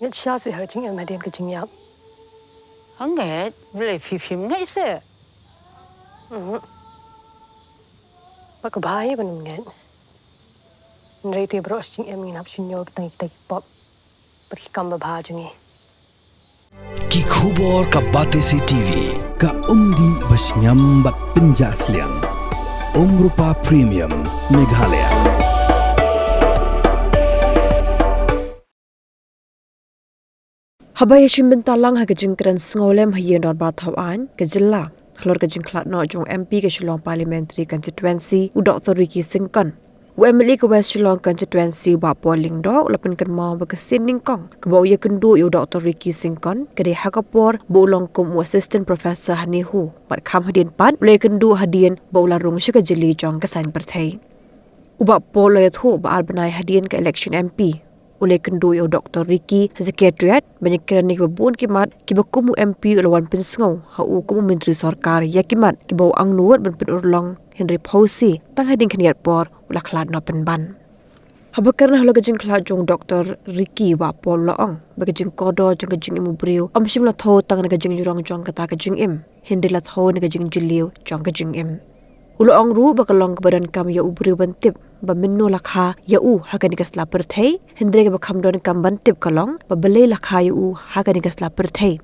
Nhất xa sự hở chính em mà đem cái chính nhập. Hằng nghe lại phim ngay sẽ. Bác có bài bên mình nghe. Nãy thì bro chính em nhìn hấp xin nhau cái tay pop. Bác cầm bà bà chung Ki khubor ka Batesi TV ka umdi basnyam bat pinjasliang Omrupa Premium Meghalaya. Habaya shimbin talang ha gajing kran ngolem hayen dot ba thawan gajilla khlor gajing khlat no jong MP ke Shillong Parliamentary Constituency u Dr. Ricky Singkon u MLA ke West Shillong Constituency ba polling do lapan kan ma ba sining kong ke ba ye kendu u Dr. Ricky Singkon ke de hakapor bo long kum u Assistant Professor Hanihu bat kham hadin pat le kendu hadien bo la rung shika jili jong kasan perthai u ba polo ya thu ba albanai hadien ke election MP oleh kendu yo Dr. Ricky Secretariat banyak kerana kebun kimat kibakumu MP lawan pensengau hau kumu menteri sarkar ya kimat kibau ang nuat ben urlong Henry Pausi tang hading khniat por ula khlad no penban habakarna halo gajing khlad jong Dr. Ricky wa pol laong bagajing kodo jong gajing imu briu amsim la tho tang na gajing jurang jong kata gajing im Henry la tho na gajing jiliu jong gajing im ulo ang ru bakalong kebadan kam ya ubriu bantip ba minno lakha ya u hagani gasla perthei hindre ke bakham don kam bantip kalong ba belei lakha ya u hagani gasla perthei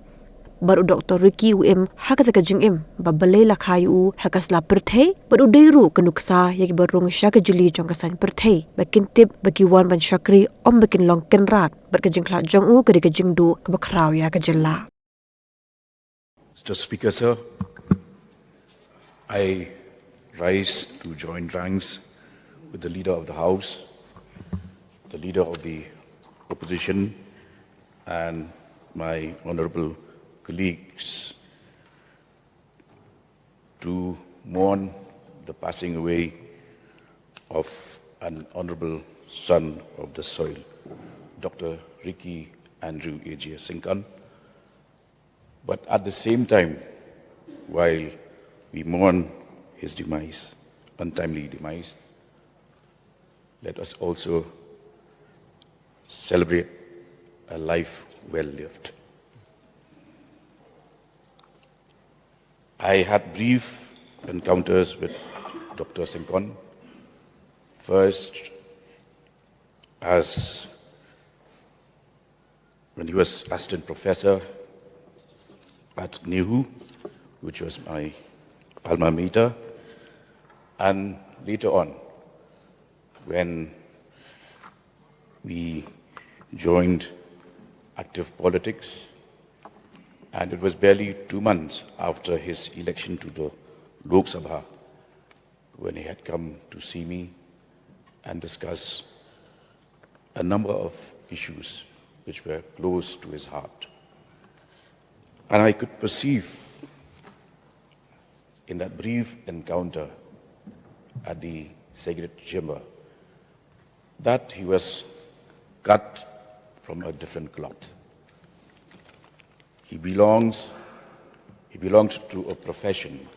baru Dr. Ricky UM hagat ka jingim ba belei lakha ya u hagasla perthei baru deiru kenuksa ya ki barung shaka jili jong kasan perthei bakin tip baki wan ban shakri om bakin long kenrat bar ka jingkla jong u ka jingdu ka bakraw ya ka jilla. Mr. Speaker, sir, I rise to join ranks with the Leader of the House, the Leader of the Opposition, and my honorable colleagues to mourn the passing away of an honorable son of the soil, Dr. Ricky Andrew A.J. Singkon. But at the same time, while we mourn his demise, untimely demise, let us also celebrate a life well lived. I had brief encounters with Dr. Singkon, first as when he was assistant professor at NEHU, which was my alma mater, and later on, when we joined active politics, and it was barely 2 months after his election to the Lok Sabha when he had come to see me and discuss a number of issues which were close to his heart. And I could perceive in that brief encounter at the sacred chamber that he was cut from a different cloth. He belonged to a profession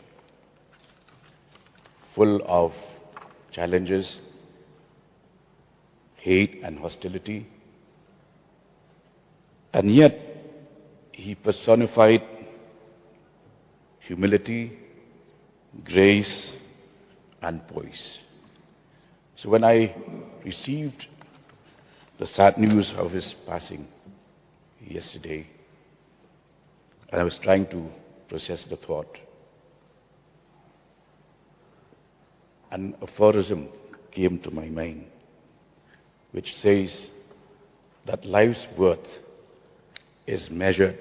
full of challenges, hate and hostility, and yet he personified humility, grace, and poise. So when I received the sad news of his passing yesterday, and I was trying to process the thought, an aphorism came to my mind, which says that life's worth is measured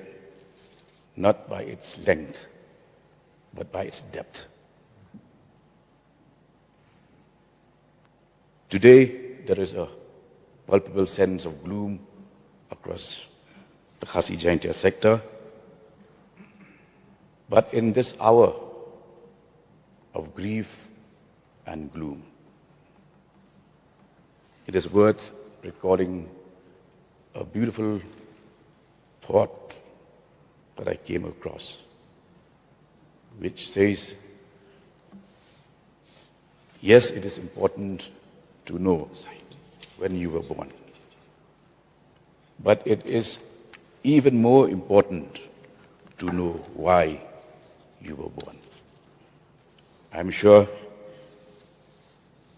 not by its length, but by its depth. Today, there is a palpable sense of gloom across the Khasi Jaintia sector. But in this hour of grief and gloom, it is worth recording a beautiful thought that I came across, which says, yes, it is important to know when you were born. But it is even more important to know why you were born. I'm sure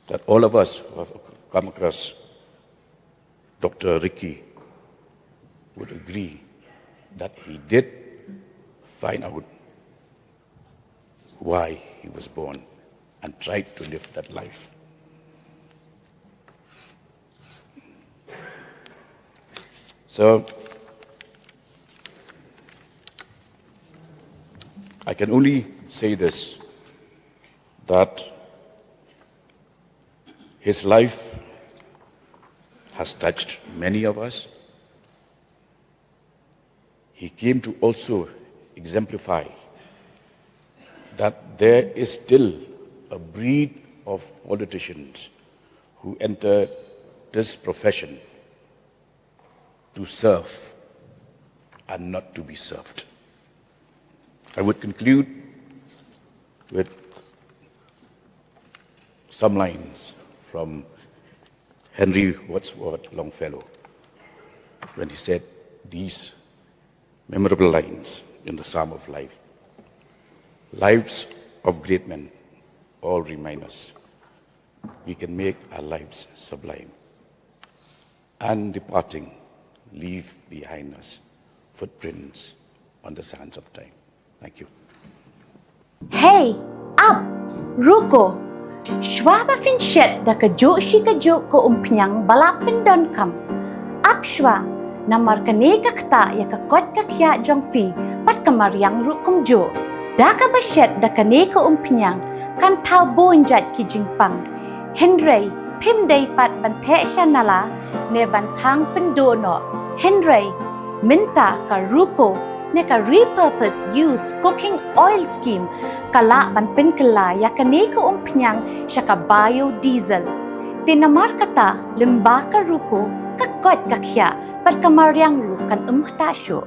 that all of us who have come across Dr. Ricky would agree that he did find out why he was born and tried to live that life. So, I can only say this, that his life has touched many of us. He came to also exemplify that there is still a breed of politicians who enter this profession to serve and not to be served. I would conclude with some lines from Henry Wadsworth Longfellow when he said these memorable lines in the Psalm of Life. Lives of great men all remind us we can make our lives sublime, and departing, leave behind us footprints on the sands of time. Thank you. Hey, up, ruko. Shwa ba finchet da kajo shi kajo ko umpiang balapin don kam. Up shwa, namar kane kakta ya kakot kakya jong fi pat kamariang rukum jo. Da ka bashet da kane ko umpiang kan tau bonjat ki jingpang. Henry, pim day pat bante shanala ne bantang pendono. Henry, minta ka ruko ne ka repurpose use cooking oil scheme kala ban pen kala ya kane ko umpiang siya ka biodiesel. Tinamar kata limba ka ruko kakot kakya pat kamariang rukan umktasyo.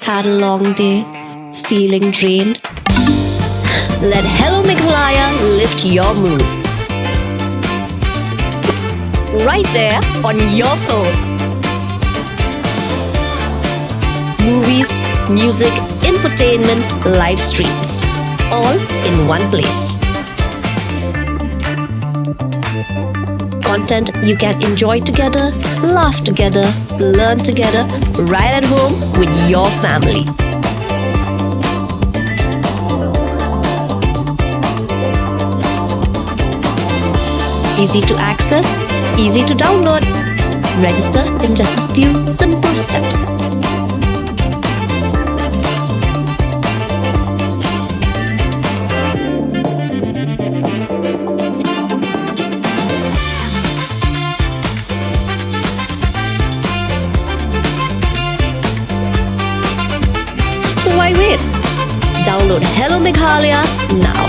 Had a long day, feeling drained? Let Hello Meghalaya lift your mood. Right there on your phone. Movies, music, infotainment, live streams, all in one place. Content you can enjoy together, laugh together, learn together, right at home with your family. Easy to access, easy to download. Register in just a few simple steps. So why wait? Download Hello Meghalaya now.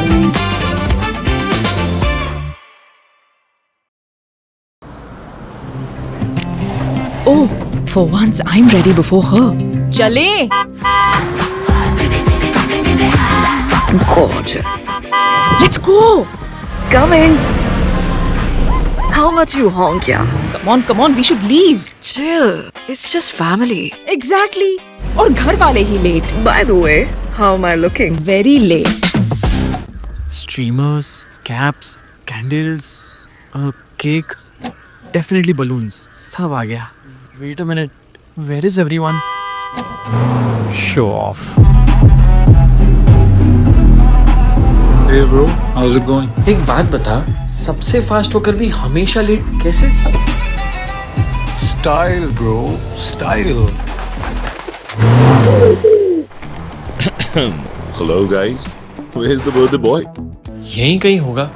Oh, for once I'm ready before her. Chale! Gorgeous. Let's go! Coming. How much you honk, yeah? Come on, we should leave. Chill. It's just family. Exactly. और घर वाले ही late. By the way, how am I looking? Very late. Streamers, caps, candles, a cake, definitely balloons. सब आ गया. Wait a minute. Where is everyone? Show off. Hey bro, how's it going? एक बात बता, सबसे fast होकर भी हमेशा late कैसे? Style bro, style. Hello guys, where's the birthday boy? यहीं कहीं होगा,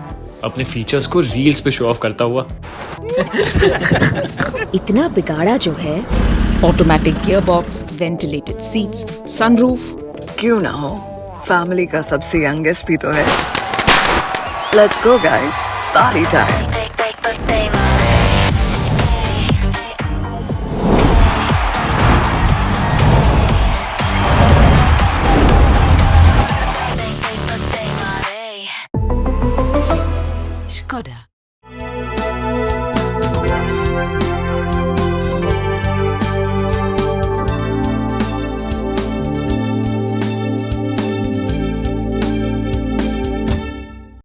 अपने फीचर्स को रील्स पे शो ऑफ करता हुआ. इतना बिगाड़ा जो है. Automatic gearbox, ventilated seats, sunroof. क्यों ना हो? Family का सबसे youngest भी तो है. Let's go guys, party time.